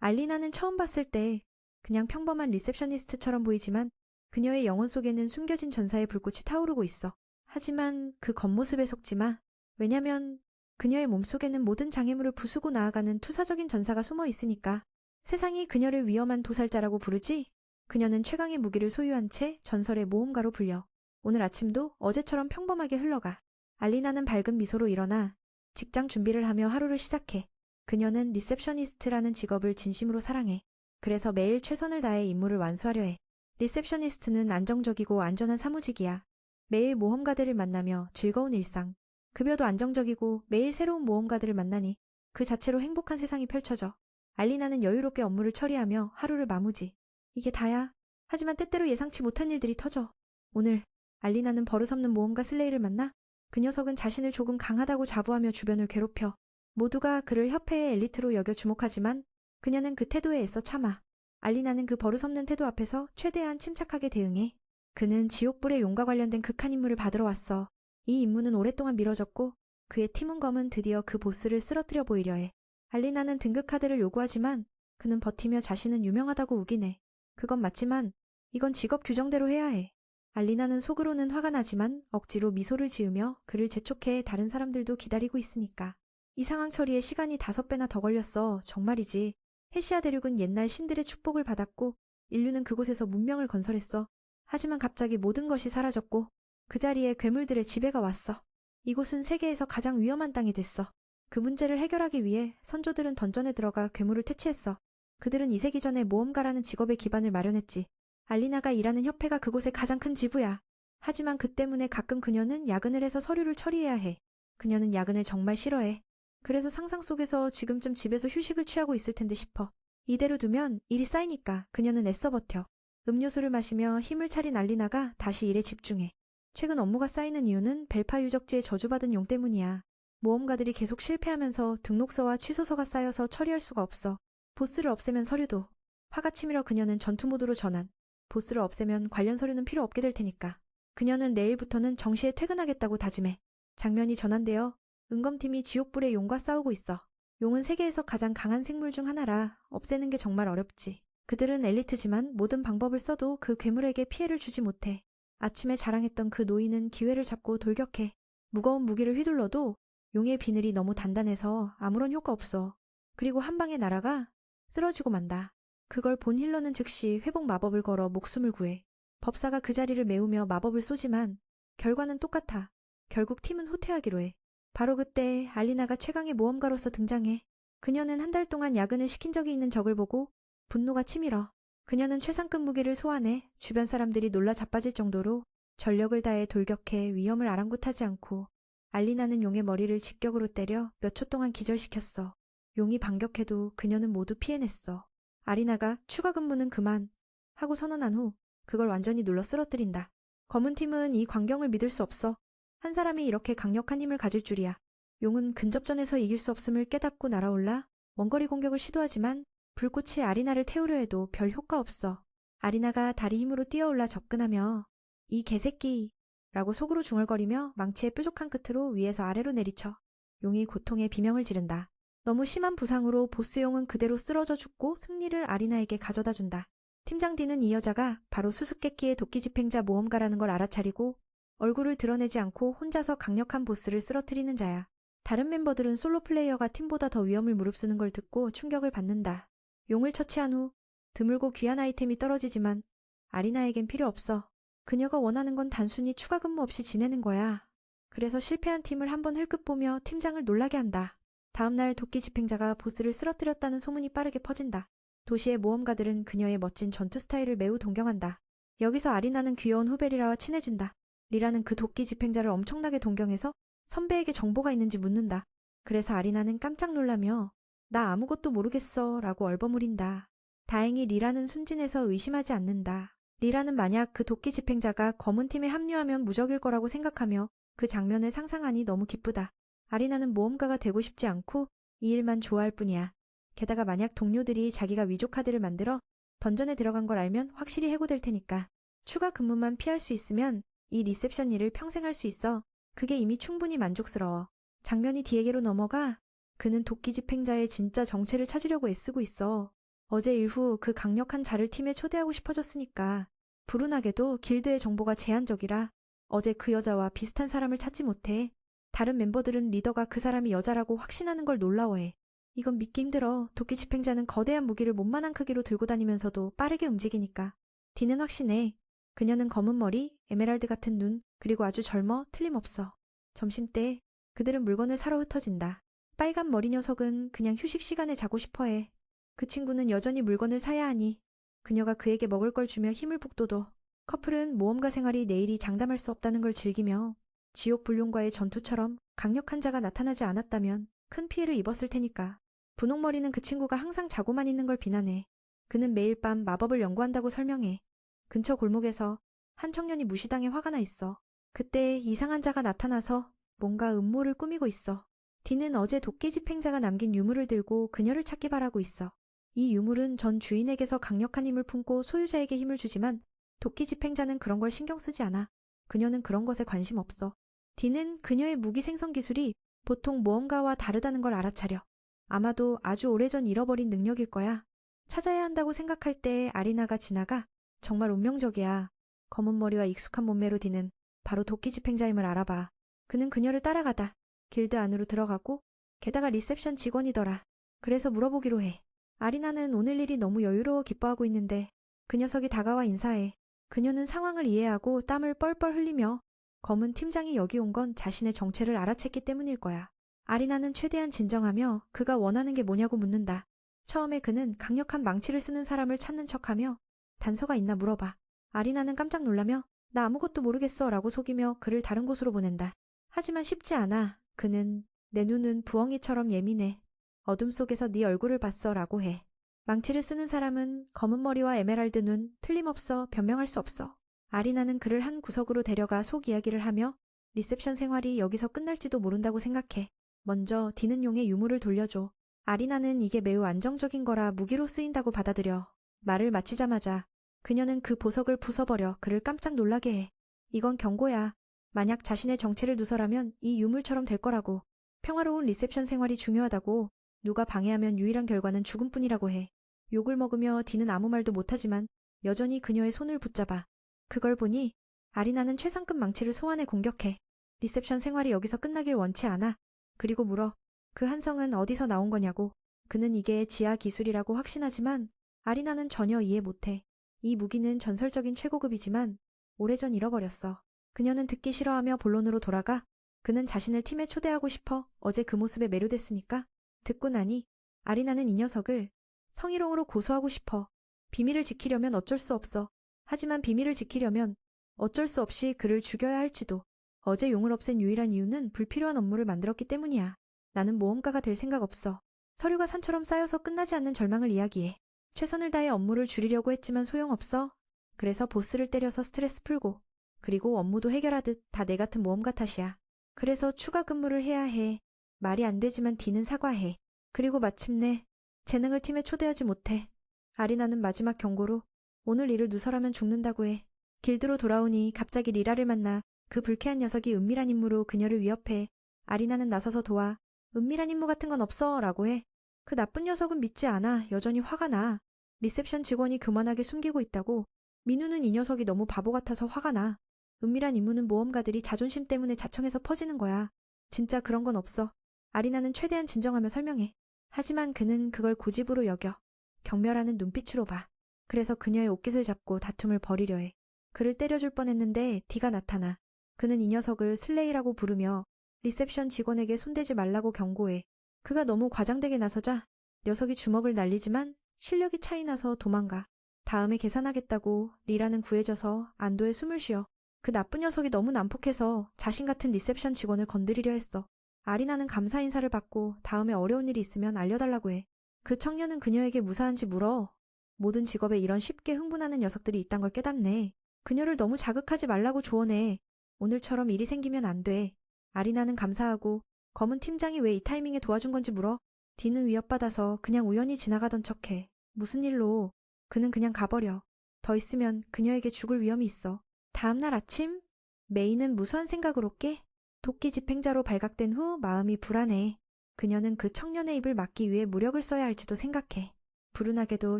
알리나는 처음 봤을 때 그냥 평범한 리셉셔니스트처럼 보이지만 그녀의 영혼 속에는 숨겨진 전사의 불꽃이 타오르고 있어. 하지만 그 겉모습에 속지 마. 왜냐면 그녀의 몸속에는 모든 장애물을 부수고 나아가는 투사적인 전사가 숨어 있으니까. 세상이 그녀를 위험한 도살자라고 부르지? 그녀는 최강의 무기를 소유한 채 전설의 모험가로 불려. 오늘 아침도 어제처럼 평범하게 흘러가. 알리나는 밝은 미소로 일어나 직장 준비를 하며 하루를 시작해. 그녀는 리셉셔니스트라는 직업을 진심으로 사랑해. 그래서 매일 최선을 다해 임무를 완수하려 해. 리셉셔니스트는 안정적이고 안전한 사무직이야. 매일 모험가들을 만나며 즐거운 일상. 급여도 안정적이고 매일 새로운 모험가들을 만나니 그 자체로 행복한 세상이 펼쳐져. 알리나는 여유롭게 업무를 처리하며 하루를 마무지. 이게 다야. 하지만 때때로 예상치 못한 일들이 터져. 오늘 알리나는 버릇없는 모험가 슬레이를 만나 그 녀석은 자신을 조금 강하다고 자부하며 주변을 괴롭혀. 모두가 그를 협회의 엘리트로 여겨 주목하지만 그녀는 그 태도에 애써 참아. 알리나는 그 버릇없는 태도 앞에서 최대한 침착하게 대응해. 그는 지옥불의 용과 관련된 극한 임무를 받으러 왔어. 이 임무는 오랫동안 미뤄졌고 그의 팀원검은 드디어 그 보스를 쓰러뜨려 보이려 해. 알리나는 등급 카드를 요구하지만 그는 버티며 자신은 유명하다고 우기네. 그건 맞지만 이건 직업 규정대로 해야 해. 알리나는 속으로는 화가 나지만 억지로 미소를 지으며 그를 재촉해. 다른 사람들도 기다리고 있으니까. 이 상황 처리에 시간이 5배나 더 걸렸어. 정말이지. 헤시아 대륙은 옛날 신들의 축복을 받았고 인류는 그곳에서 문명을 건설했어. 하지만 갑자기 모든 것이 사라졌고 그 자리에 괴물들의 지배가 왔어. 이곳은 세계에서 가장 위험한 땅이 됐어. 그 문제를 해결하기 위해 선조들은 던전에 들어가 괴물을 퇴치했어. 그들은 2세기 전에 모험가라는 직업의 기반을 마련했지. 알리나가 일하는 협회가 그곳의 가장 큰 지부야. 하지만 그 때문에 가끔 그녀는 야근을 해서 서류를 처리해야 해. 그녀는 야근을 정말 싫어해. 그래서 상상 속에서 지금쯤 집에서 휴식을 취하고 있을 텐데 싶어. 이대로 두면 일이 쌓이니까 그녀는 애써 버텨. 음료수를 마시며 힘을 차린 알리나가 다시 일에 집중해. 최근 업무가 쌓이는 이유는 벨파 유적지에 저주받은 용 때문이야. 모험가들이 계속 실패하면서 등록서와 취소서가 쌓여서 처리할 수가 없어. 보스를 없애면 서류도. 화가 치밀어 그녀는 전투 모드로 전환. 보스를 없애면 관련 서류는 필요 없게 될 테니까. 그녀는 내일부터는 정시에 퇴근하겠다고 다짐해. 장면이 전환되어 은검팀이 지옥불의 용과 싸우고 있어. 용은 세계에서 가장 강한 생물 중 하나라 없애는 게 정말 어렵지. 그들은 엘리트지만 모든 방법을 써도 그 괴물에게 피해를 주지 못해. 아침에 자랑했던 그 노인은 기회를 잡고 돌격해. 무거운 무기를 휘둘러도 용의 비늘이 너무 단단해서 아무런 효과 없어. 그리고 한 방에 날아가 쓰러지고 만다. 그걸 본 힐러는 즉시 회복 마법을 걸어 목숨을 구해. 법사가 그 자리를 메우며 마법을 쏘지만 결과는 똑같아. 결국 팀은 후퇴하기로 해. 바로 그때 알리나가 최강의 모험가로서 등장해. 그녀는 한 달 동안 야근을 시킨 적이 있는 적을 보고 분노가 치밀어. 그녀는 최상급 무기를 소환해 주변 사람들이 놀라 자빠질 정도로 전력을 다해 돌격해 위험을 아랑곳하지 않고 알리나는 용의 머리를 직격으로 때려 몇 초 동안 기절시켰어. 용이 반격해도 그녀는 모두 피해냈어. 알리나가 추가 근무는 그만 하고 선언한 후 그걸 완전히 눌러 쓰러뜨린다. 검은 팀은 이 광경을 믿을 수 없어. 한 사람이 이렇게 강력한 힘을 가질 줄이야. 용은 근접전에서 이길 수 없음을 깨닫고 날아올라 원거리 공격을 시도하지만 불꽃이 아리나를 태우려 해도 별 효과 없어. 아리나가 다리 힘으로 뛰어올라 접근하며 이 개새끼 라고 속으로 중얼거리며 망치의 뾰족한 끝으로 위에서 아래로 내리쳐. 용이 고통에 비명을 지른다. 너무 심한 부상으로 보스용은 그대로 쓰러져 죽고 승리를 아리나에게 가져다 준다. 팀장 D는 이 여자가 바로 수수께끼의 도끼 집행자 모험가라는 걸 알아차리고 얼굴을 드러내지 않고 혼자서 강력한 보스를 쓰러뜨리는 자야. 다른 멤버들은 솔로 플레이어가 팀보다 더 위험을 무릅쓰는 걸 듣고 충격을 받는다. 용을 처치한 후 드물고 귀한 아이템이 떨어지지만 아리나에겐 필요 없어. 그녀가 원하는 건 단순히 추가 근무 없이 지내는 거야. 그래서 실패한 팀을 한번 흘끗 보며 팀장을 놀라게 한다. 다음날 도끼 집행자가 보스를 쓰러뜨렸다는 소문이 빠르게 퍼진다. 도시의 모험가들은 그녀의 멋진 전투 스타일을 매우 동경한다. 여기서 아리나는 귀여운 후배 리라와 친해진다. 리라는 그 도끼 집행자를 엄청나게 동경해서 선배에게 정보가 있는지 묻는다. 그래서 아리나는 깜짝 놀라며 나 아무것도 모르겠어 라고 얼버무린다. 다행히 리라는 순진해서 의심하지 않는다. 리라는 만약 그 도끼 집행자가 검은 팀에 합류하면 무적일 거라고 생각하며 그 장면을 상상하니 너무 기쁘다. 아리나는 모험가가 되고 싶지 않고 이 일만 좋아할 뿐이야. 게다가 만약 동료들이 자기가 위조 카드를 만들어 던전에 들어간 걸 알면 확실히 해고될 테니까. 추가 근무만 피할 수 있으면 이 리셉션 일을 평생 할 수 있어. 그게 이미 충분히 만족스러워. 장면이 디에게로 넘어가 그는 도끼 집행자의 진짜 정체를 찾으려고 애쓰고 있어. 어제 일 후 그 강력한 자를 팀에 초대하고 싶어졌으니까. 불운하게도 길드의 정보가 제한적이라 어제 그 여자와 비슷한 사람을 찾지 못해. 다른 멤버들은 리더가 그 사람이 여자라고 확신하는 걸 놀라워해. 이건 믿기 힘들어. 도끼 집행자는 거대한 무기를 몸만한 크기로 들고 다니면서도 빠르게 움직이니까. 디는 확신해. 그녀는 검은 머리, 에메랄드 같은 눈, 그리고 아주 젊어 틀림없어. 점심때 그들은 물건을 사러 흩어진다. 빨간 머리 녀석은 그냥 휴식 시간에 자고 싶어해. 그 친구는 여전히 물건을 사야 하니 그녀가 그에게 먹을 걸 주며 힘을 북돋워. 커플은 모험가 생활이 내일이 장담할 수 없다는 걸 즐기며 지옥 불룡과의 전투처럼 강력한 자가 나타나지 않았다면 큰 피해를 입었을 테니까. 분홍머리는 그 친구가 항상 자고만 있는 걸 비난해. 그는 매일 밤 마법을 연구한다고 설명해. 근처 골목에서 한 청년이 무시당해 화가 나 있어. 그때 이상한 자가 나타나서 뭔가 음모를 꾸미고 있어. 디는 어제 도끼 집행자가 남긴 유물을 들고 그녀를 찾기 바라고 있어. 이 유물은 전 주인에게서 강력한 힘을 품고 소유자에게 힘을 주지만 도끼 집행자는 그런 걸 신경 쓰지 않아. 그녀는 그런 것에 관심 없어. 디는 그녀의 무기 생성 기술이 보통 모험가와 다르다는 걸 알아차려. 아마도 아주 오래전 잃어버린 능력일 거야. 찾아야 한다고 생각할 때 아리나가 지나가. 정말 운명적이야. 검은 머리와 익숙한 몸매로 디는 바로 도끼 집행자임을 알아봐. 그는 그녀를 따라가다 길드 안으로 들어가고 게다가 리셉션 직원이더라. 그래서 물어보기로 해. 아리나는 오늘 일이 너무 여유로워 기뻐하고 있는데 그 녀석이 다가와 인사해. 그녀는 상황을 이해하고 땀을 뻘뻘 흘리며 검은 팀장이 여기 온 건 자신의 정체를 알아챘기 때문일 거야. 아리나는 최대한 진정하며 그가 원하는 게 뭐냐고 묻는다. 처음에 그는 강력한 망치를 쓰는 사람을 찾는 척하며 단서가 있나 물어봐. 아리나는 깜짝 놀라며 나 아무것도 모르겠어 라고 속이며 그를 다른 곳으로 보낸다. 하지만 쉽지 않아. 그는 내 눈은 부엉이처럼 예민해. 어둠 속에서 네 얼굴을 봤어 라고 해. 망치를 쓰는 사람은 검은 머리와 에메랄드 눈 틀림없어 변명할 수 없어. 아리나는 그를 한 구석으로 데려가 속 이야기를 하며 리셉션 생활이 여기서 끝날지도 모른다고 생각해. 먼저 디는 용의 유물을 돌려줘. 아리나는 이게 매우 안정적인 거라 무기로 쓰인다고 받아들여. 말을 마치자마자 그녀는 그 보석을 부숴버려 그를 깜짝 놀라게 해. 이건 경고야. 만약 자신의 정체를 누설하면 이 유물처럼 될 거라고. 평화로운 리셉션 생활이 중요하다고. 누가 방해하면 유일한 결과는 죽음뿐이라고 해. 욕을 먹으며 디는 아무 말도 못하지만 여전히 그녀의 손을 붙잡아. 그걸 보니 아리나는 최상급 망치를 소환해 공격해. 리셉션 생활이 여기서 끝나길 원치 않아. 그리고 물어. 그 한성은 어디서 나온 거냐고. 그는 이게 지하 기술이라고 확신하지만 아리나는 전혀 이해 못해. 이 무기는 전설적인 최고급이지만 오래전 잃어버렸어. 그녀는 듣기 싫어하며 본론으로 돌아가. 그는 자신을 팀에 초대하고 싶어. 어제 그 모습에 매료됐으니까. 듣고 나니 아리나는 이 녀석을 성희롱으로 고소하고 싶어. 비밀을 지키려면 어쩔 수 없어. 하지만 비밀을 지키려면 어쩔 수 없이 그를 죽여야 할지도. 어제 용을 없앤 유일한 이유는 불필요한 업무를 만들었기 때문이야. 나는 모험가가 될 생각 없어. 서류가 산처럼 쌓여서 끝나지 않는 절망을 이야기해. 최선을 다해 업무를 줄이려고 했지만 소용없어. 그래서 보스를 때려서 스트레스 풀고 그리고 업무도 해결하듯 다 내 같은 모험가 탓이야. 그래서 추가 근무를 해야 해. 말이 안 되지만 디는 사과해. 그리고 마침내 재능을 팀에 초대하지 못해. 아리나는 마지막 경고로 오늘 일을 누설하면 죽는다고 해. 길드로 돌아오니 갑자기 리라를 만나 그 불쾌한 녀석이 은밀한 임무로 그녀를 위협해. 아리나는 나서서 도와. 은밀한 임무 같은 건 없어 라고 해. 그 나쁜 녀석은 믿지 않아. 여전히 화가 나. 리셉션 직원이 교만하게 숨기고 있다고. 민우는 이 녀석이 너무 바보 같아서 화가 나. 은밀한 임무는 모험가들이 자존심 때문에 자청해서 퍼지는 거야. 진짜 그런 건 없어. 아리나는 최대한 진정하며 설명해. 하지만 그는 그걸 고집으로 여겨. 경멸하는 눈빛으로 봐. 그래서 그녀의 옷깃을 잡고 다툼을 벌이려 해. 그를 때려줄 뻔했는데 디가 나타나. 그는 이 녀석을 슬레이라고 부르며 리셉션 직원에게 손대지 말라고 경고해. 그가 너무 과장되게 나서자 녀석이 주먹을 날리지만 실력이 차이나서 도망가. 다음에 계산하겠다고 리라는 구해져서 안도의 숨을 쉬어. 그 나쁜 녀석이 너무 난폭해서 자신 같은 리셉션 직원을 건드리려 했어. 아리나는 감사 인사를 받고 다음에 어려운 일이 있으면 알려달라고 해. 그 청년은 그녀에게 무사한지 물어. 모든 직업에 이런 쉽게 흥분하는 녀석들이 있단 걸 깨닫네. 그녀를 너무 자극하지 말라고 조언해. 오늘처럼 일이 생기면 안 돼. 아리나는 감사하고 검은 팀장이 왜 이 타이밍에 도와준 건지 물어. 디는 위협받아서 그냥 우연히 지나가던 척해. 무슨 일로? 그는 그냥 가버려. 더 있으면 그녀에게 죽을 위험이 있어. 다음날 아침 메이는 무수한 생각으로 깨. 도끼 집행자로 발각된 후 마음이 불안해. 그녀는 그 청년의 입을 막기 위해 무력을 써야 할지도 생각해. 불운하게도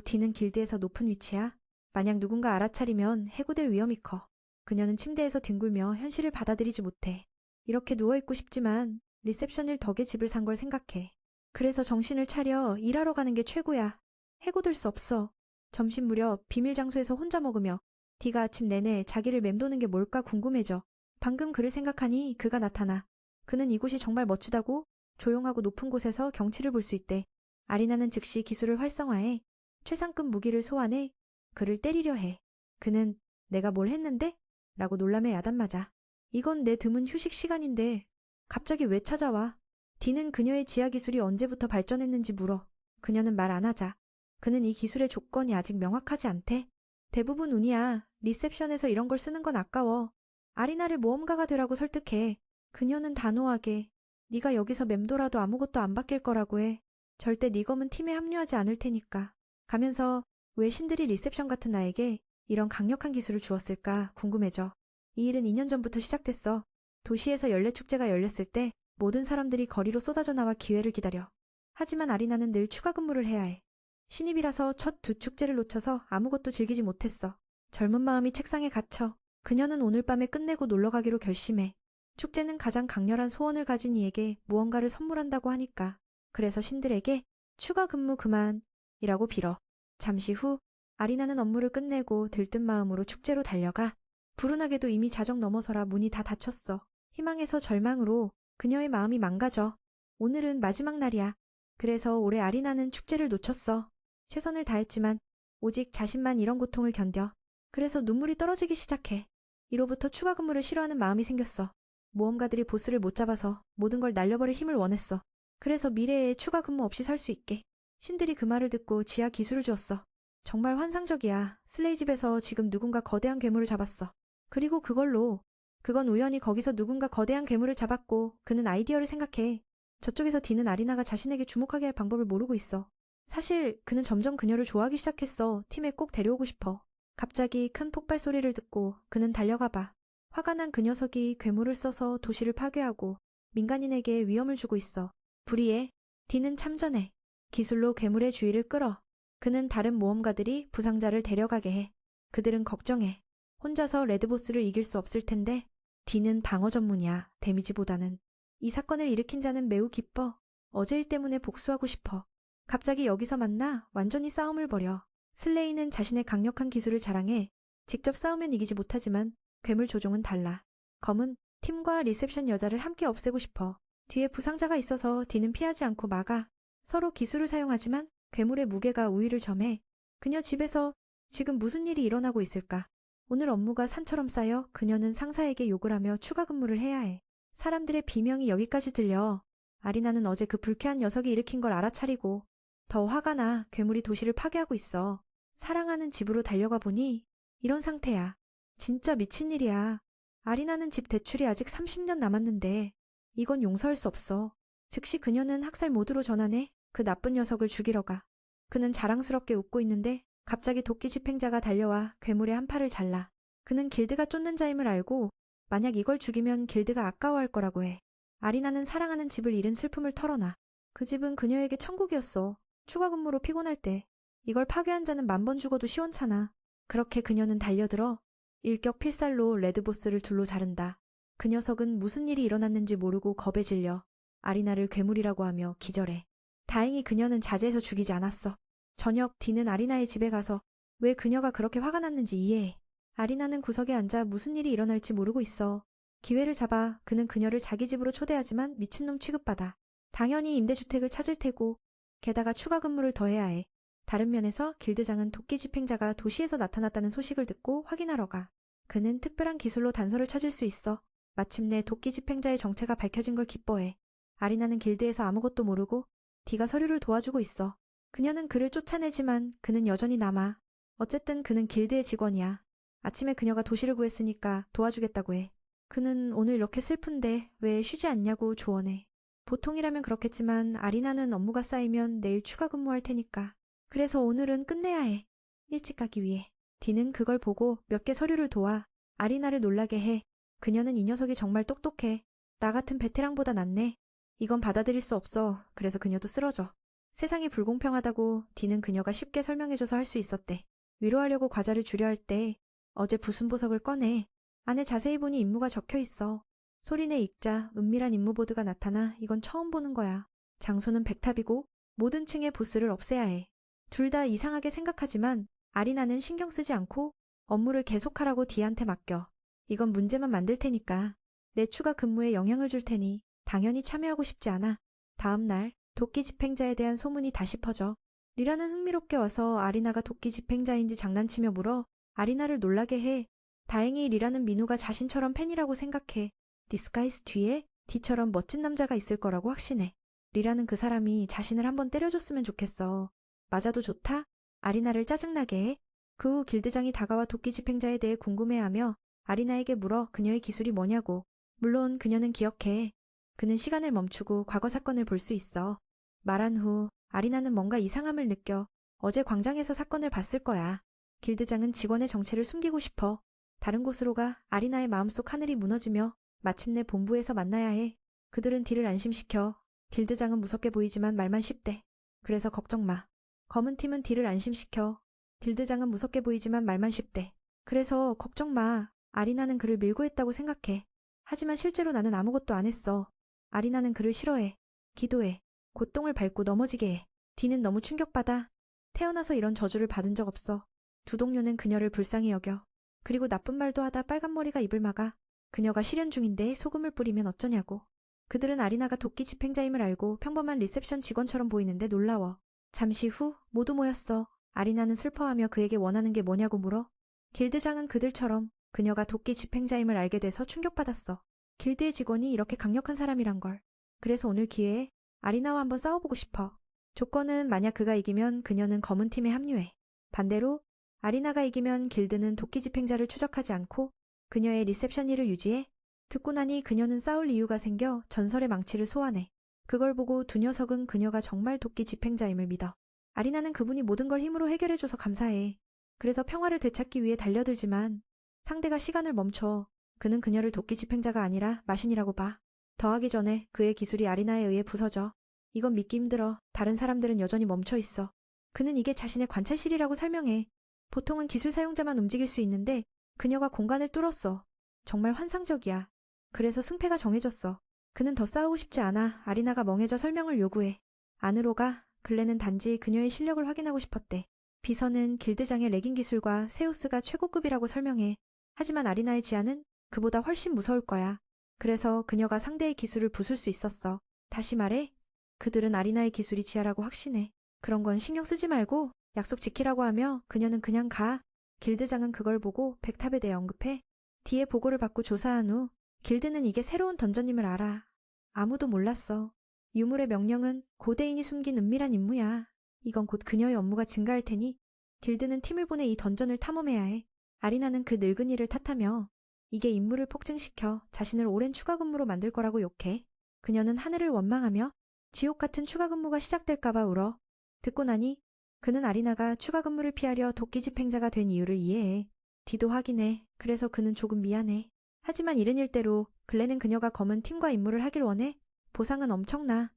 디는 길드에서 높은 위치야. 만약 누군가 알아차리면 해고될 위험이 커. 그녀는 침대에서 뒹굴며 현실을 받아들이지 못해. 이렇게 누워있고 싶지만 리셉션 일 덕에 집을 산 걸 생각해. 그래서 정신을 차려 일하러 가는 게 최고야. 해고될 수 없어. 점심 무렵 비밀 장소에서 혼자 먹으며 디가 아침 내내 자기를 맴도는 게 뭘까 궁금해져. 방금 그를 생각하니 그가 나타나. 그는 이곳이 정말 멋지다고 조용하고 높은 곳에서 경치를 볼 수 있대. 아리나는 즉시 기술을 활성화해 최상급 무기를 소환해 그를 때리려 해. 그는 내가 뭘 했는데? 라고 놀라며 야단맞아. 이건 내 드문 휴식 시간인데 갑자기 왜 찾아와? 디는 그녀의 지하 기술이 언제부터 발전했는지 물어. 그녀는 말 안 하자. 그는 이 기술의 조건이 아직 명확하지 않대. 대부분 운이야. 리셉션에서 이런 걸 쓰는 건 아까워. 아리나를 모험가가 되라고 설득해. 그녀는 단호하게 네가 여기서 맴돌아도 아무것도 안 바뀔 거라고 해. 절대 네 검은 팀에 합류하지 않을 테니까. 가면서 왜 신들이 리셉션 같은 나에게 이런 강력한 기술을 주었을까 궁금해져. 이 일은 2년 전부터 시작됐어. 도시에서 연례축제가 열렸을 때 모든 사람들이 거리로 쏟아져 나와 기회를 기다려. 하지만 아리나는 늘 추가 근무를 해야 해. 신입이라서 첫 두 축제를 놓쳐서 아무것도 즐기지 못했어. 젊은 마음이 책상에 갇혀. 그녀는 오늘 밤에 끝내고 놀러가기로 결심해. 축제는 가장 강렬한 소원을 가진 이에게 무언가를 선물한다고 하니까. 그래서 신들에게 추가 근무 그만이라고 빌어. 잠시 후 아리나는 업무를 끝내고 들뜬 마음으로 축제로 달려가. 불운하게도 이미 자정 넘어서라 문이 다 닫혔어. 희망에서 절망으로 그녀의 마음이 망가져. 오늘은 마지막 날이야. 그래서 올해 아리나는 축제를 놓쳤어. 최선을 다했지만 오직 자신만 이런 고통을 견뎌. 그래서 눈물이 떨어지기 시작해. 이로부터 추가 근무를 싫어하는 마음이 생겼어. 모험가들이 보스를 못 잡아서 모든 걸 날려버릴 힘을 원했어. 그래서 미래에 추가 근무 없이 살 수 있게. 신들이 그 말을 듣고 지하 기술을 주었어. 정말 환상적이야. 슬레이 집에서 지금 누군가 거대한 괴물을 잡았어. 그리고 그건 우연히 거기서 누군가 거대한 괴물을 잡았고 그는 아이디어를 생각해. 저쪽에서 디는 아리나가 자신에게 주목하게 할 방법을 모르고 있어. 사실 그는 점점 그녀를 좋아하기 시작했어. 팀에 꼭 데려오고 싶어. 갑자기 큰 폭발 소리를 듣고 그는 달려가 봐. 화가 난 그 녀석이 괴물을 써서 도시를 파괴하고 민간인에게 위험을 주고 있어. 불의해. 디는 참전해. 기술로 괴물의 주의를 끌어. 그는 다른 모험가들이 부상자를 데려가게 해. 그들은 걱정해. 혼자서 레드보스를 이길 수 없을 텐데 디는 방어 전문이야. 데미지보다는. 이 사건을 일으킨 자는 매우 기뻐. 어제 일 때문에 복수하고 싶어. 갑자기 여기서 만나 완전히 싸움을 벌여. 슬레이는 자신의 강력한 기술을 자랑해. 직접 싸우면 이기지 못하지만 괴물 조종은 달라. 검은 팀과 리셉션 여자를 함께 없애고 싶어. 뒤에 부상자가 있어서 디는 피하지 않고 막아. 서로 기술을 사용하지만 괴물의 무게가 우위를 점해. 그녀 집에서 지금 무슨 일이 일어나고 있을까? 오늘 업무가 산처럼 쌓여 그녀는 상사에게 욕을 하며 추가 근무를 해야 해. 사람들의 비명이 여기까지 들려. 아리나는 어제 그 불쾌한 녀석이 일으킨 걸 알아차리고 더 화가 나 괴물이 도시를 파괴하고 있어. 사랑하는 집으로 달려가 보니 이런 상태야. 진짜 미친 일이야. 아리나는 집 대출이 아직 30년 남았는데 이건 용서할 수 없어. 즉시 그녀는 학살 모드로 전환해 그 나쁜 녀석을 죽이러 가. 그는 자랑스럽게 웃고 있는데 갑자기 도끼 집행자가 달려와 괴물의 한 팔을 잘라. 그는 길드가 쫓는 자임을 알고 만약 이걸 죽이면 길드가 아까워할 거라고 해. 아리나는 사랑하는 집을 잃은 슬픔을 털어놔. 그 집은 그녀에게 천국이었어. 추가 근무로 피곤할 때 이걸 파괴한 자는 10,000번 죽어도 시원찮아. 그렇게 그녀는 달려들어 일격필살로 레드보스를 둘로 자른다. 그 녀석은 무슨 일이 일어났는지 모르고 겁에 질려 아리나를 괴물이라고 하며 기절해. 다행히 그녀는 자제해서 죽이지 않았어. 저녁 디는 아리나의 집에 가서 왜 그녀가 그렇게 화가 났는지 이해해. 아리나는 구석에 앉아 무슨 일이 일어날지 모르고 있어. 기회를 잡아 그는 그녀를 자기 집으로 초대하지만 미친놈 취급받아. 당연히 임대주택을 찾을 테고 게다가 추가 근무를 더 해야 해. 다른 면에서 길드장은 도끼 집행자가 도시에서 나타났다는 소식을 듣고 확인하러 가. 그는 특별한 기술로 단서를 찾을 수 있어. 마침내 도끼 집행자의 정체가 밝혀진 걸 기뻐해. 아리나는 길드에서 아무것도 모르고 디가 서류를 도와주고 있어. 그녀는 그를 쫓아내지만 그는 여전히 남아. 어쨌든 그는 길드의 직원이야. 아침에 그녀가 도시를 구했으니까 도와주겠다고 해. 그는 오늘 이렇게 슬픈데 왜 쉬지 않냐고 조언해. 보통이라면 그렇겠지만 아리나는 업무가 쌓이면 내일 추가 근무할 테니까. 그래서 오늘은 끝내야 해. 일찍 가기 위해. 디는 그걸 보고 몇 개 서류를 도와 아리나를 놀라게 해. 그녀는 이 녀석이 정말 똑똑해. 나 같은 베테랑보다 낫네. 이건 받아들일 수 없어. 그래서 그녀도 쓰러져. 세상이 불공평하다고 디는 그녀가 쉽게 설명해줘서 할 수 있었대. 위로하려고 과자를 주려 할 때 어제 부순 보석을 꺼내. 안에 자세히 보니 임무가 적혀 있어. 소리내 읽자 은밀한 임무보드가 나타나 이건 처음 보는 거야. 장소는 백탑이고 모든 층의 보스를 없애야 해. 둘 다 이상하게 생각하지만 아리나는 신경 쓰지 않고 업무를 계속하라고 디한테 맡겨. 이건 문제만 만들 테니까. 내 추가 근무에 영향을 줄 테니 당연히 참여하고 싶지 않아. 다음 날 도끼 집행자에 대한 소문이 다시 퍼져. 리라는 흥미롭게 와서 아리나가 도끼 집행자인지 장난치며 물어 아리나를 놀라게 해. 다행히 리라는 민우가 자신처럼 팬이라고 생각해. 디스가이스 뒤에 디처럼 멋진 남자가 있을 거라고 확신해. 리라는 그 사람이 자신을 한번 때려줬으면 좋겠어. 맞아도 좋다? 아리나를 짜증나게 해. 그 후 길드장이 다가와 도끼 집행자에 대해 궁금해하며 아리나에게 물어 그녀의 기술이 뭐냐고. 물론 그녀는 기억해. 그는 시간을 멈추고 과거 사건을 볼 수 있어. 말한 후 아리나는 뭔가 이상함을 느껴. 어제 광장에서 사건을 봤을 거야. 길드장은 직원의 정체를 숨기고 싶어. 다른 곳으로 가. 아리나의 마음속 하늘이 무너지며 마침내 본부에서 만나야 해. 그들은 딜을 안심시켜. 길드장은 무섭게 보이지만 말만 쉽대. 그래서 걱정 마. 검은 팀은 딜을 안심시켜. 길드장은 무섭게 보이지만 말만 쉽대. 그래서 걱정 마. 아리나는 그를 밀고 했다고 생각해. 하지만 실제로 나는 아무것도 안 했어. 아리나는 그를 싫어해. 기도해. 고통을 밟고 넘어지게 해. 디는 너무 충격받아. 태어나서 이런 저주를 받은 적 없어. 두 동료는 그녀를 불쌍히 여겨. 그리고 나쁜 말도 하다 빨간 머리가 입을 막아. 그녀가 실연 중인데 소금을 뿌리면 어쩌냐고. 그들은 아리나가 도끼 집행자임을 알고 평범한 리셉션 직원처럼 보이는데 놀라워. 잠시 후 모두 모였어. 아리나는 슬퍼하며 그에게 원하는 게 뭐냐고 물어. 길드장은 그들처럼 그녀가 도끼 집행자임을 알게 돼서 충격받았어. 길드의 직원이 이렇게 강력한 사람이란 걸. 그래서 오늘 기회에 아리나와 한번 싸워보고 싶어. 조건은 만약 그가 이기면 그녀는 검은 팀에 합류해. 반대로 아리나가 이기면 길드는 도끼 집행자를 추적하지 않고 그녀의 리셉션 일을 유지해. 듣고 나니 그녀는 싸울 이유가 생겨 전설의 망치를 소환해. 그걸 보고 두 녀석은 그녀가 정말 도끼 집행자임을 믿어. 아리나는 그분이 모든 걸 힘으로 해결해줘서 감사해. 그래서 평화를 되찾기 위해 달려들지만 상대가 시간을 멈춰. 그는 그녀를 도끼 집행자가 아니라 마신이라고 봐. 더하기 전에 그의 기술이 아리나에 의해 부서져. 이건 믿기 힘들어. 다른 사람들은 여전히 멈춰 있어. 그는 이게 자신의 관찰실이라고 설명해. 보통은 기술 사용자만 움직일 수 있는데 그녀가 공간을 뚫었어. 정말 환상적이야. 그래서 승패가 정해졌어. 그는 더 싸우고 싶지 않아. 아리나가 멍해져 설명을 요구해. 안으로 가. 글렌은 단지 그녀의 실력을 확인하고 싶었대. 비서는 길드장의 레깅 기술과 세우스가 최고급이라고 설명해. 하지만 아리나의 지하는 그보다 훨씬 무서울 거야. 그래서 그녀가 상대의 기술을 부술 수 있었어. 다시 말해, 그들은 아리나의 기술이 지하라고 확신해. 그런 건 신경 쓰지 말고 약속 지키라고 하며 그녀는 그냥 가. 길드장은 그걸 보고 백탑에 대해 언급해. 뒤에 보고를 받고 조사한 후 길드는 이게 새로운 던전임을 알아. 아무도 몰랐어. 유물의 명령은 고대인이 숨긴 은밀한 임무야. 이건 곧 그녀의 업무가 증가할 테니 길드는 팀을 보내 이 던전을 탐험해야 해. 아리나는 그 늙은이를 탓하며 이게 임무를 폭증시켜 자신을 오랜 추가 근무로 만들 거라고 욕해. 그녀는 하늘을 원망하며 지옥 같은 추가 근무가 시작될까봐 울어. 듣고 나니 그는 아리나가 추가 근무를 피하려 도끼 집행자가 된 이유를 이해해. 디도 확인해. 그래서 그는 조금 미안해. 하지만 이른 일대로 글렌은 그녀가 검은 팀과 임무를 하길 원해. 보상은 엄청나.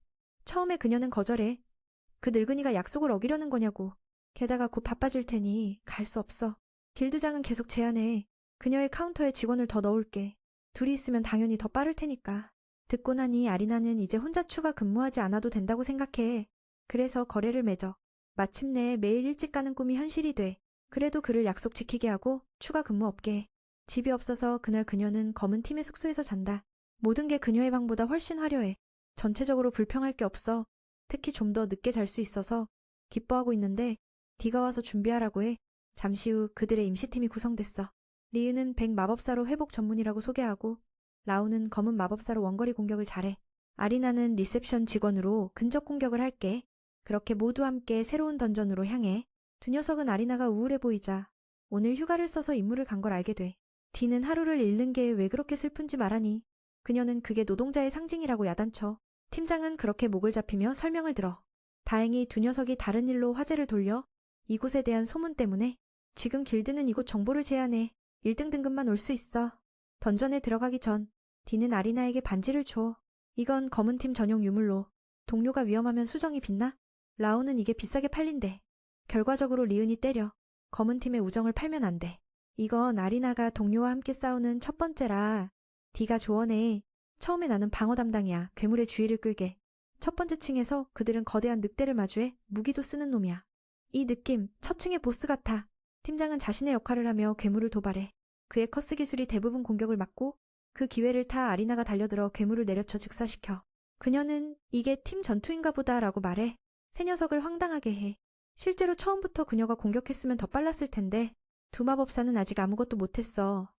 처음에 그녀는 거절해. 그 늙은이가 약속을 어기려는 거냐고. 게다가 곧 바빠질 테니 갈 수 없어. 길드장은 계속 제안해. 그녀의 카운터에 직원을 더 넣을게. 둘이 있으면 당연히 더 빠를 테니까. 듣고 나니 아리나는 이제 혼자 추가 근무하지 않아도 된다고 생각해. 그래서 거래를 맺어. 마침내 매일 일찍 가는 꿈이 현실이 돼. 그래도 그를 약속 지키게 하고 추가 근무 없게 해. 집이 없어서 그날 그녀는 검은 팀의 숙소에서 잔다. 모든 게 그녀의 방보다 훨씬 화려해. 전체적으로 불평할 게 없어. 특히 좀 더 늦게 잘 수 있어서 기뻐하고 있는데 디가 와서 준비하라고 해. 잠시 후 그들의 임시팀이 구성됐어. 리은은 100마법사로 회복 전문이라고 소개하고 라우는 검은 마법사로 원거리 공격을 잘해. 아리나는 리셉션 직원으로 근접 공격을 할게. 그렇게 모두 함께 새로운 던전으로 향해. 두 녀석은 아리나가 우울해 보이자 오늘 휴가를 써서 임무를 간 걸 알게 돼. 디는 하루를 잃는 게 왜 그렇게 슬픈지 말하니 그녀는 그게 노동자의 상징이라고 야단쳐. 팀장은 그렇게 목을 잡히며 설명을 들어. 다행히 두 녀석이 다른 일로 화제를 돌려 이곳에 대한 소문 때문에 지금 길드는 이곳 정보를 제안해. 1등 등급만 올 수 있어. 던전에 들어가기 전 디는 아리나에게 반지를 줘. 이건 검은 팀 전용 유물로 동료가 위험하면 수정이 빛나? 라오는 이게 비싸게 팔린대. 결과적으로 리은이 때려. 검은 팀의 우정을 팔면 안 돼. 이건 아리나가 동료와 함께 싸우는 첫 번째라. 디가 조언해. 처음에 나는 방어 담당이야. 괴물의 주의를 끌게. 첫 번째 층에서 그들은 거대한 늑대를 마주해 무기도 쓰는 놈이야. 이 느낌, 첫 층의 보스 같아. 팀장은 자신의 역할을 하며 괴물을 도발해. 그의 커스 기술이 대부분 공격을 막고 그 기회를 타 아리나가 달려들어 괴물을 내려쳐 즉사시켜. 그녀는 이게 팀 전투인가 보다 라고 말해. 새 녀석을 황당하게 해. 실제로 처음부터 그녀가 공격했으면 더 빨랐을 텐데 두 마법사는 아직 아무것도 못했어.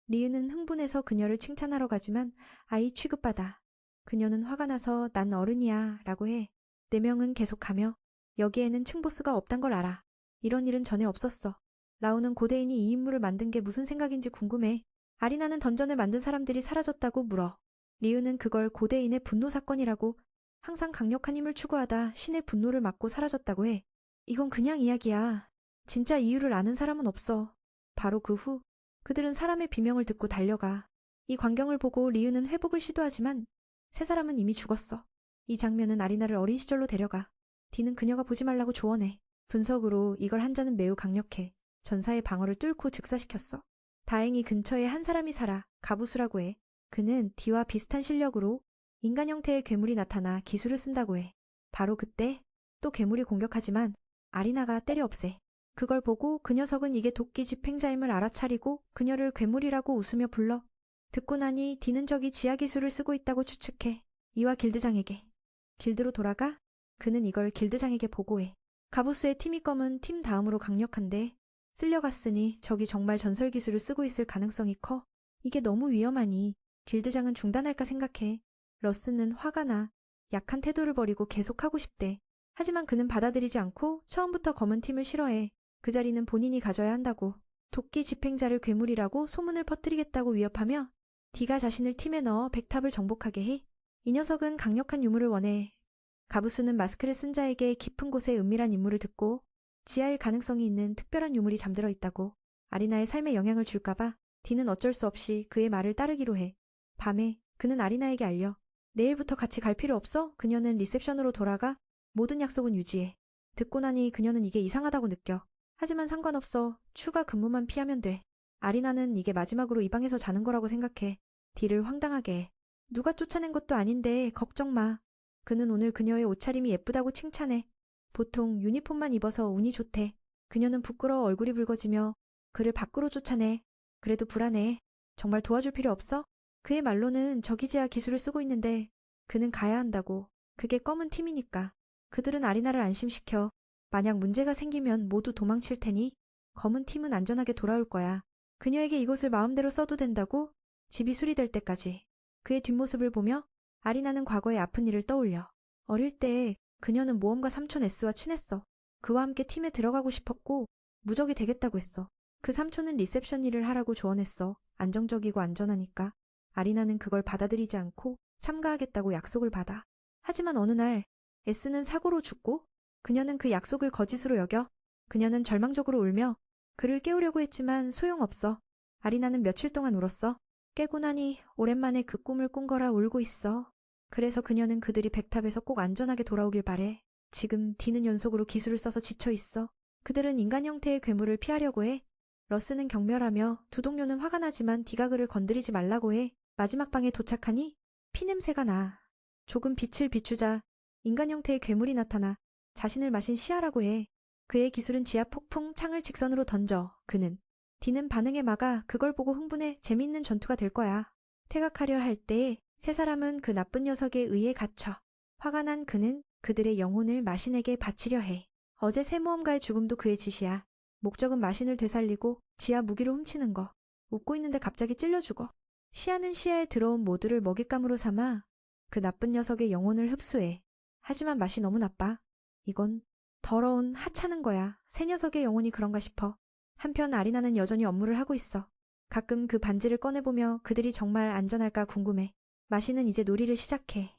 리은은 흥분해서 그녀를 칭찬하러 가지만 아이 취급받아. 그녀는 화가 나서 난 어른이야 라고 해. 네 명은 계속가며 여기에는 층보스가 없단 걸 알아. 이런 일은 전에 없었어. 라우는 고대인이 이 임무를 만든 게 무슨 생각인지 궁금해. 아리나는 던전을 만든 사람들이 사라졌다고 물어. 리은은 그걸 고대인의 분노 사건이라고, 항상 강력한 힘을 추구하다 신의 분노를 맞고 사라졌다고 해. 이건 그냥 이야기야. 진짜 이유를 아는 사람은 없어. 바로 그 후 그들은 사람의 비명을 듣고 달려가. 이 광경을 보고 리은은 회복을 시도하지만 세 사람은 이미 죽었어. 이 장면은 아리나를 어린 시절로 데려가. 디는 그녀가 보지 말라고 조언해. 분석으로 이걸 한 자는 매우 강력해. 전사의 방어를 뚫고 즉사시켰어. 다행히 근처에 한 사람이 살아. 가부수라고 해. 그는 디와 비슷한 실력으로 인간 형태의 괴물이 나타나 기술을 쓴다고 해. 바로 그때 또 괴물이 공격하지만 아리나가 때려 없애. 그걸 보고 그 녀석은 이게 도끼 집행자임을 알아차리고 그녀를 괴물이라고 웃으며 불러. 듣고 나니 디는 저기 지하 기술을 쓰고 있다고 추측해. 이와 길드장에게. 길드로 돌아가 그는 이걸 길드장에게 보고해. 가부스의 티미검은 팀 다음으로 강력한데 쓸려갔으니 저기 정말 전설 기술을 쓰고 있을 가능성이 커. 이게 너무 위험하니 길드장은 중단할까 생각해. 러스는 화가 나. 약한 태도를 버리고 계속하고 싶대. 하지만 그는 받아들이지 않고 처음부터 검은 팀을 싫어해. 그 자리는 본인이 가져야 한다고. 도끼 집행자를 괴물이라고 소문을 퍼뜨리겠다고 위협하며 디가 자신을 팀에 넣어 백탑을 정복하게 해. 이 녀석은 강력한 유물을 원해. 가부수는 마스크를 쓴 자에게 깊은 곳에 은밀한 임무를 듣고 지하일 가능성이 있는 특별한 유물이 잠들어 있다고. 아리나의 삶에 영향을 줄까봐 디는 어쩔 수 없이 그의 말을 따르기로 해. 밤에 그는 아리나에게 알려. 내일부터 같이 갈 필요 없어? 그녀는 리셉션으로 돌아가 모든 약속은 유지해. 듣고 나니 그녀는 이게 이상하다고 느껴. 하지만 상관없어. 추가 근무만 피하면 돼. 아리나는 이게 마지막으로 이 방에서 자는 거라고 생각해. 디를 황당하게 해. 누가 쫓아낸 것도 아닌데 걱정 마. 그는 오늘 그녀의 옷차림이 예쁘다고 칭찬해. 보통 유니폼만 입어서 운이 좋대. 그녀는 부끄러워 얼굴이 붉어지며 그를 밖으로 쫓아내. 그래도 불안해. 정말 도와줄 필요 없어? 그의 말로는 저기지하 기술을 쓰고 있는데 그는 가야 한다고. 그게 검은 팀이니까. 그들은 아리나를 안심시켜. 만약 문제가 생기면 모두 도망칠 테니 검은 팀은 안전하게 돌아올 거야. 그녀에게 이곳을 마음대로 써도 된다고? 집이 수리될 때까지. 그의 뒷모습을 보며 아리나는 과거의 아픈 일을 떠올려. 어릴 때 그녀는 모험가 삼촌 S와 친했어. 그와 함께 팀에 들어가고 싶었고 무적이 되겠다고 했어. 그 삼촌은 리셉션 일을 하라고 조언했어. 안정적이고 안전하니까. 아리나는 그걸 받아들이지 않고 참가하겠다고 약속을 받아. 하지만 어느 날 S는 사고로 죽고 그녀는 그 약속을 거짓으로 여겨. 그녀는 절망적으로 울며 그를 깨우려고 했지만 소용없어. 아리나는 며칠 동안 울었어. 깨고 나니 오랜만에 그 꿈을 꾼 거라 울고 있어. 그래서 그녀는 그들이 백탑에서 꼭 안전하게 돌아오길 바래. 지금 디는 연속으로 기술을 써서 지쳐 있어. 그들은 인간 형태의 괴물을 피하려고 해. 러스는 경멸하며 두 동료는 화가 나지만 디가 그를 건드리지 말라고 해. 마지막 방에 도착하니 피냄새가 나. 조금 빛을 비추자 인간 형태의 괴물이 나타나 자신을 마신 시아라고 해. 그의 기술은 지하 폭풍 창을 직선으로 던져. 그는. 디는 반응에 막아 그걸 보고 흥분해 재미있는 전투가 될 거야. 퇴각하려 할 때에 세 사람은 그 나쁜 녀석에 의해 갇혀. 화가 난 그는 그들의 영혼을 마신에게 바치려 해. 어제 새 모험가의 죽음도 그의 짓이야. 목적은 마신을 되살리고 지하 무기로 훔치는 거. 웃고 있는데 갑자기 찔려 죽어. 시아는 시야에 들어온 모두를 먹잇감으로 삼아 그 나쁜 녀석의 영혼을 흡수해. 하지만 맛이 너무 나빠. 이건 더러운 하찮은 거야. 새 녀석의 영혼이 그런가 싶어. 한편 아리나는 여전히 업무를 하고 있어. 가끔 그 반지를 꺼내보며 그들이 정말 안전할까 궁금해. 마시는 이제 놀이를 시작해.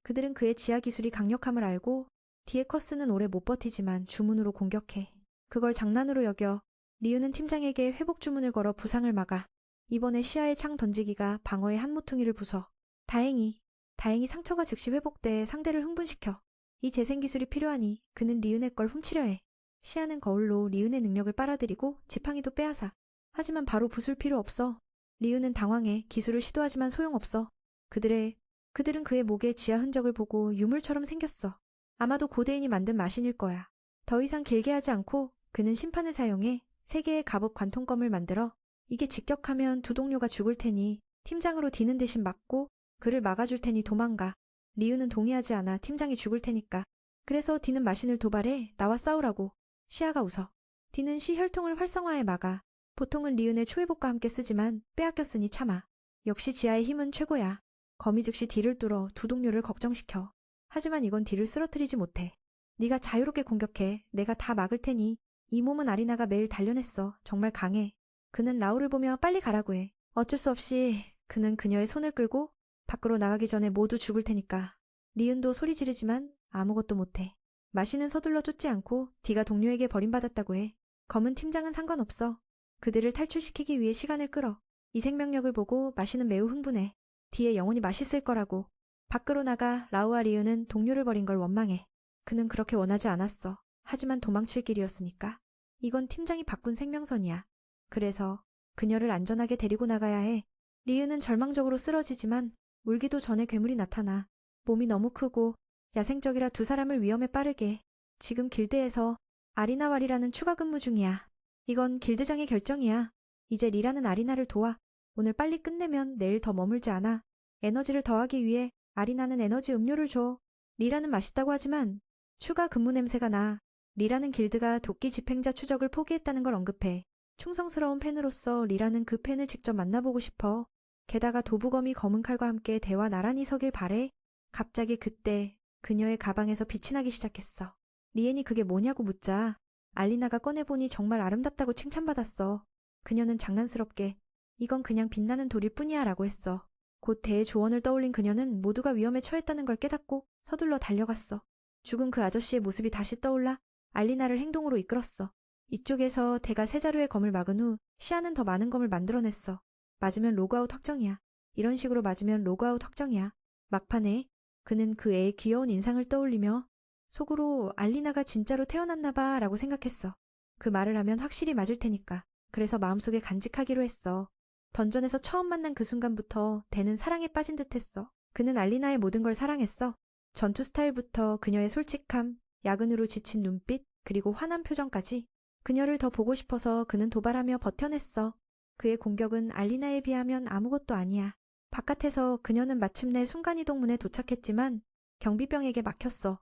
그들은 그의 지하 기술이 강력함을 알고 디에커스는 오래 못 버티지만 주문으로 공격해. 그걸 장난으로 여겨. 리우는 팀장에게 회복 주문을 걸어 부상을 막아. 이번에 시야의 창 던지기가 방어의 한 모퉁이를 부숴. 다행히 상처가 즉시 회복돼 상대를 흥분시켜. 이 재생 기술이 필요하니 그는 리은의 걸 훔치려 해. 시아는 거울로 리은의 능력을 빨아들이고 지팡이도 빼앗아. 하지만 바로 부술 필요 없어. 리은은 당황해 기술을 시도하지만 소용없어. 그들은 그의 목에 지하 흔적을 보고 유물처럼 생겼어. 아마도 고대인이 만든 마신일 거야. 더 이상 길게 하지 않고 그는 심판을 사용해 3개의 갑옷 관통검을 만들어 이게 직격하면 두 동료가 죽을 테니 팀장으로 디는 대신 막고 그를 막아줄 테니 도망가. 리은은 동의하지 않아. 팀장이 죽을 테니까. 그래서 디는 마신을 도발해 나와 싸우라고. 시아가 웃어. 디는 시 혈통을 활성화해 막아. 보통은 리은의 초회복과 함께 쓰지만 빼앗겼으니 참아. 역시 지하의 힘은 최고야. 거미 즉시 디를 뚫어 두 동료를 걱정시켜. 하지만 이건 디를 쓰러뜨리지 못해. 네가 자유롭게 공격해. 내가 다 막을 테니. 이 몸은 아리나가 매일 단련했어. 정말 강해. 그는 라울을 보며 빨리 가라고 해. 어쩔 수 없이 그는 그녀의 손을 끌고 밖으로 나가기 전에 모두 죽을 테니까. 리은도 소리 지르지만 아무것도 못해. 마시는 서둘러 쫓지 않고 디가 동료에게 버림받았다고 해. 검은 팀장은 상관없어. 그들을 탈출시키기 위해 시간을 끌어. 이 생명력을 보고 마시는 매우 흥분해. 디의 영혼이 맛있을 거라고. 밖으로 나가 라우와 리은은 동료를 버린 걸 원망해. 그는 그렇게 원하지 않았어. 하지만 도망칠 길이었으니까. 이건 팀장이 바꾼 생명선이야. 그래서 그녀를 안전하게 데리고 나가야 해. 리은은 절망적으로 쓰러지지만 울기도 전에 괴물이 나타나. 몸이 너무 크고 야생적이라 두 사람을 위험에 빠르게. 지금 길드에서 아리나왈이라는 추가 근무 중이야. 이건 길드장의 결정이야. 이제 리라는 아리나를 도와. 오늘 빨리 끝내면 내일 더 머물지 않아. 에너지를 더하기 위해 아리나는 에너지 음료를 줘. 리라는 맛있다고 하지만 추가 근무 냄새가 나. 리라는 길드가 도끼 집행자 추적을 포기했다는 걸 언급해. 충성스러운 팬으로서 리라는 그 팬을 직접 만나보고 싶어. 게다가 도부검이 검은 칼과 함께 대화 나란히 서길 바래. 갑자기 그때 그녀의 가방에서 빛이 나기 시작했어. 리엔이 그게 뭐냐고 묻자 알리나가 꺼내보니 정말 아름답다고 칭찬받았어. 그녀는 장난스럽게 이건 그냥 빛나는 돌일 뿐이야 라고 했어. 곧 대의 조언을 떠올린 그녀는 모두가 위험에 처했다는 걸 깨닫고 서둘러 달려갔어. 죽은 그 아저씨의 모습이 다시 떠올라 알리나를 행동으로 이끌었어. 이쪽에서 대가 세 자루의 검을 막은 후 시아는 더 많은 검을 만들어냈어. 맞으면 로그아웃 확정이야. 이런 식으로 맞으면 로그아웃 확정이야. 막판에 그는 그 애의 귀여운 인상을 떠올리며 속으로 알리나가 진짜로 태어났나 봐 라고 생각했어. 그 말을 하면 확실히 맞을 테니까. 그래서 마음속에 간직하기로 했어. 던전에서 처음 만난 그 순간부터 대는 사랑에 빠진 듯했어. 그는 알리나의 모든 걸 사랑했어. 전투 스타일부터 그녀의 솔직함, 야근으로 지친 눈빛, 그리고 화난 표정까지. 그녀를 더 보고 싶어서 그는 도발하며 버텨냈어. 그의 공격은 알리나에 비하면 아무것도 아니야. 바깥에서 그녀는 마침내 순간이동문에 도착했지만 경비병에게 막혔어.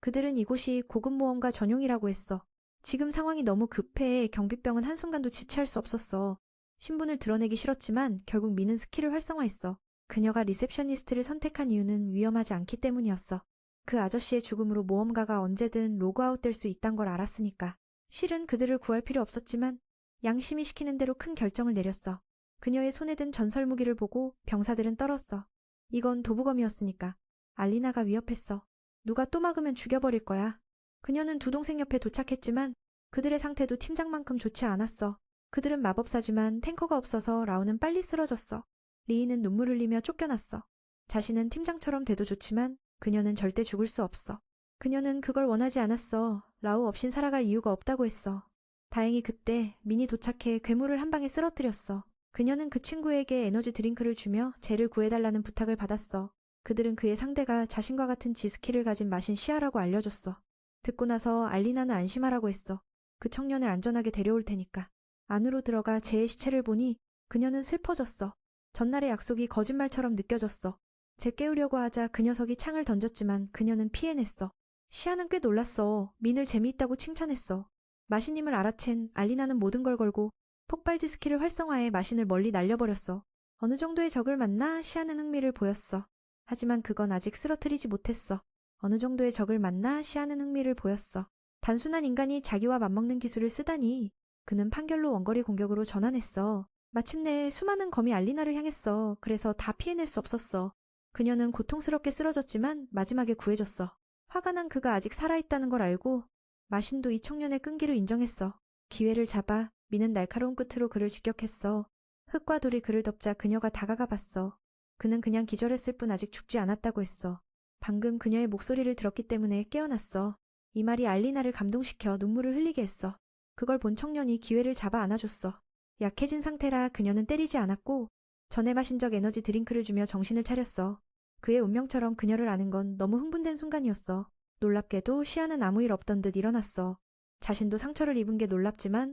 그들은 이곳이 고급모험가 전용이라고 했어. 지금 상황이 너무 급해 경비병은 한순간도 지체할 수 없었어. 신분을 드러내기 싫었지만 결국 미는 스킬을 활성화했어. 그녀가 리셉셔니스트를 선택한 이유는 위험하지 않기 때문이었어. 그 아저씨의 죽음으로 모험가가 언제든 로그아웃 될 수 있단 걸 알았으니까. 실은 그들을 구할 필요 없었지만 양심이 시키는 대로 큰 결정을 내렸어. 그녀의 손에 든 전설 무기를 보고 병사들은 떨었어. 이건 도부검이었으니까. 알리나가 위협했어. 누가 또 막으면 죽여버릴 거야. 그녀는 두 동생 옆에 도착했지만 그들의 상태도 팀장만큼 좋지 않았어. 그들은 마법사지만 탱커가 없어서 라우는 빨리 쓰러졌어. 리이는 눈물 흘리며 쫓겨났어. 자신은 팀장처럼 돼도 좋지만 그녀는 절대 죽을 수 없어. 그녀는 그걸 원하지 않았어. 라우 없인 살아갈 이유가 없다고 했어. 다행히 그때 민이 도착해 괴물을 한 방에 쓰러뜨렸어. 그녀는 그 친구에게 에너지 드링크를 주며 쟤를 구해달라는 부탁을 받았어. 그들은 그의 상대가 자신과 같은 지스킬을 가진 마신 시아라고 알려줬어. 듣고 나서 알리나는 안심하라고 했어. 그 청년을 안전하게 데려올 테니까. 안으로 들어가 쟤의 시체를 보니 그녀는 슬퍼졌어. 전날의 약속이 거짓말처럼 느껴졌어. 쟤 깨우려고 하자 그 녀석이 창을 던졌지만 그녀는 피해냈어. 시아는 꽤 놀랐어. 민을 재미있다고 칭찬했어. 마신님을 알아챈 알리나는 모든 걸 걸고 폭발지 스킬을 활성화해 마신을 멀리 날려버렸어. 어느 정도의 적을 만나 시아는 흥미를 보였어. 하지만 그건 아직 쓰러뜨리지 못했어. 어느 정도의 적을 만나 시아는 흥미를 보였어. 단순한 인간이 자기와 맞먹는 기술을 쓰다니. 그는 판결로 원거리 공격으로 전환했어. 마침내 수많은 검이 알리나를 향했어. 그래서 다 피해낼 수 없었어. 그녀는 고통스럽게 쓰러졌지만 마지막에 구해줬어. 화가 난 그가 아직 살아있다는 걸 알고 마신도 이 청년의 끈기를 인정했어. 기회를 잡아 미는 날카로운 끝으로 그를 직격했어. 흙과 돌이 그를 덮자 그녀가 다가가 봤어. 그는 그냥 기절했을 뿐 아직 죽지 않았다고 했어. 방금 그녀의 목소리를 들었기 때문에 깨어났어. 이 말이 알리나를 감동시켜 눈물을 흘리게 했어. 그걸 본 청년이 기회를 잡아 안아줬어. 약해진 상태라 그녀는 때리지 않았고 전에 마신 적 에너지 드링크를 주며 정신을 차렸어. 그의 운명처럼 그녀를 아는 건 너무 흥분된 순간이었어. 놀랍게도 시아는 아무 일 없던 듯 일어났어. 자신도 상처를 입은 게 놀랍지만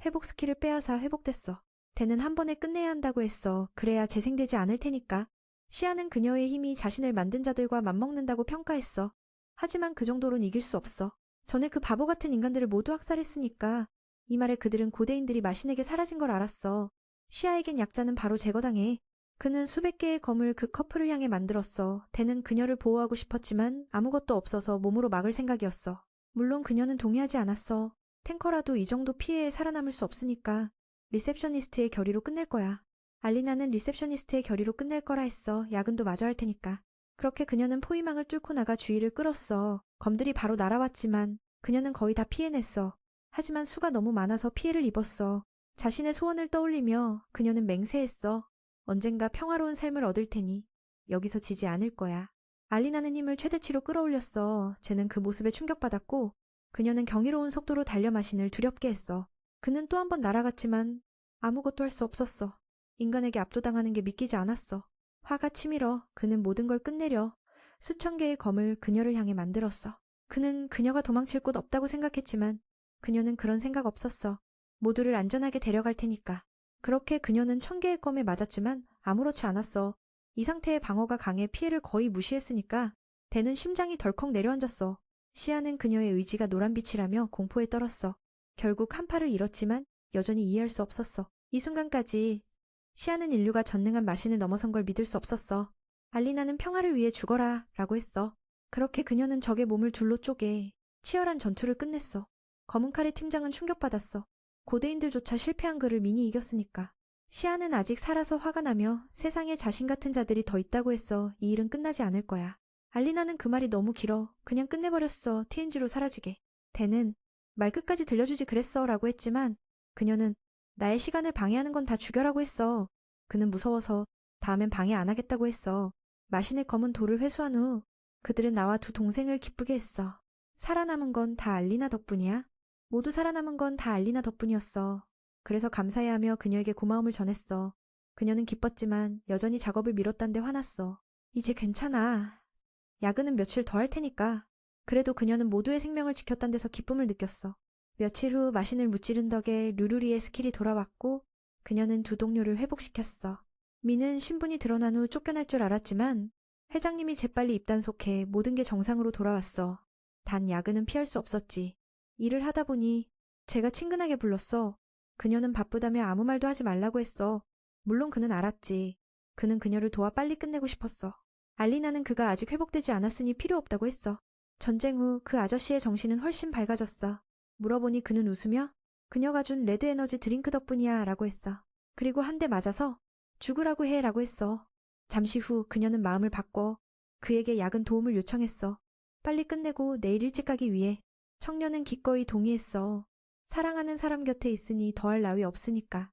회복 스킬을 빼앗아 회복됐어. 대는 한 번에 끝내야 한다고 했어. 그래야 재생되지 않을 테니까. 시아는 그녀의 힘이 자신을 만든 자들과 맞먹는다고 평가했어. 하지만 그 정도로는 이길 수 없어. 전에 그 바보 같은 인간들을 모두 학살했으니까. 이 말에 그들은 고대인들이 마신에게 사라진 걸 알았어. 시아에겐 약자는 바로 제거당해. 그는 수백 개의 검을 그 커플을 향해 만들었어. 대는 그녀를 보호하고 싶었지만 아무것도 없어서 몸으로 막을 생각이었어. 물론 그녀는 동의하지 않았어. 탱커라도 이 정도 피해에 살아남을 수 없으니까. 리셉셔니스트의 결의로 끝낼 거야. 알리나는 리셉셔니스트의 결의로 끝낼 거라 했어. 야근도 마저 할 테니까. 그렇게 그녀는 포위망을 뚫고 나가 주의를 끌었어. 검들이 바로 날아왔지만 그녀는 거의 다 피해냈어. 하지만 수가 너무 많아서 피해를 입었어. 자신의 소원을 떠올리며 그녀는 맹세했어. 언젠가 평화로운 삶을 얻을 테니 여기서 지지 않을 거야. 알리나는 힘을 최대치로 끌어올렸어. 쟤는 그 모습에 충격받았고 그녀는 경이로운 속도로 달려 마신을 두렵게 했어. 그는 또 한 번 날아갔지만 아무것도 할 수 없었어. 인간에게 압도당하는 게 믿기지 않았어. 화가 치밀어 그는 모든 걸 끝내려 수천 개의 검을 그녀를 향해 만들었어. 그는 그녀가 도망칠 곳 없다고 생각했지만 그녀는 그런 생각 없었어. 모두를 안전하게 데려갈 테니까. 그렇게 그녀는 1000개의 검에 맞았지만 아무렇지 않았어. 이 상태의 방어가 강해 피해를 거의 무시했으니까 대는 심장이 덜컥 내려앉았어. 시아는 그녀의 의지가 노란빛이라며 공포에 떨었어. 결국 한 팔을 잃었지만 여전히 이해할 수 없었어. 이 순간까지 시아는 인류가 전능한 마신을 넘어선 걸 믿을 수 없었어. 알리나는 평화를 위해 죽어라 라고 했어. 그렇게 그녀는 적의 몸을 둘로 쪼개 치열한 전투를 끝냈어. 검은 칼의 팀장은 충격받았어. 고대인들조차 실패한 그를 민이 이겼으니까. 시아는 아직 살아서 화가 나며 세상에 자신 같은 자들이 더 있다고 했어. 이 일은 끝나지 않을 거야. 알리나는 그 말이 너무 길어. 그냥 끝내버렸어. TNG로 사라지게. 대는 말 끝까지 들려주지 그랬어 라고 했지만 그녀는 나의 시간을 방해하는 건 다 죽여라고 했어. 그는 무서워서 다음엔 방해 안 하겠다고 했어. 마신의 검은 돌을 회수한 후 그들은 나와 두 동생을 기쁘게 했어. 살아남은 건 다 알리나 덕분이야. 모두 살아남은 건 다 알리나 덕분이었어. 그래서 감사해하며 그녀에게 고마움을 전했어. 그녀는 기뻤지만 여전히 작업을 미뤘단데 화났어. 이제 괜찮아. 야근은 며칠 더 할 테니까. 그래도 그녀는 모두의 생명을 지켰단 데서 기쁨을 느꼈어. 며칠 후 마신을 무찌른 덕에 루루리의 스킬이 돌아왔고 그녀는 두 동료를 회복시켰어. 미는 신분이 드러난 후 쫓겨날 줄 알았지만 회장님이 재빨리 입단속해 모든 게 정상으로 돌아왔어. 단 야근은 피할 수 없었지. 일을 하다 보니 제가 친근하게 불렀어. 그녀는 바쁘다며 아무 말도 하지 말라고 했어. 물론 그는 알았지. 그는 그녀를 도와 빨리 끝내고 싶었어. 알리나는 그가 아직 회복되지 않았으니 필요 없다고 했어. 전쟁 후 그 아저씨의 정신은 훨씬 밝아졌어. 물어보니 그는 웃으며 그녀가 준 레드 에너지 드링크 덕분이야 라고 했어. 그리고 한 대 맞아서 죽으라고 해 라고 했어. 잠시 후 그녀는 마음을 바꿔 그에게 야근 도움을 요청했어. 빨리 끝내고 내일 일찍 가기 위해. 청년은 기꺼이 동의했어. 사랑하는 사람 곁에 있으니 더할 나위 없으니까.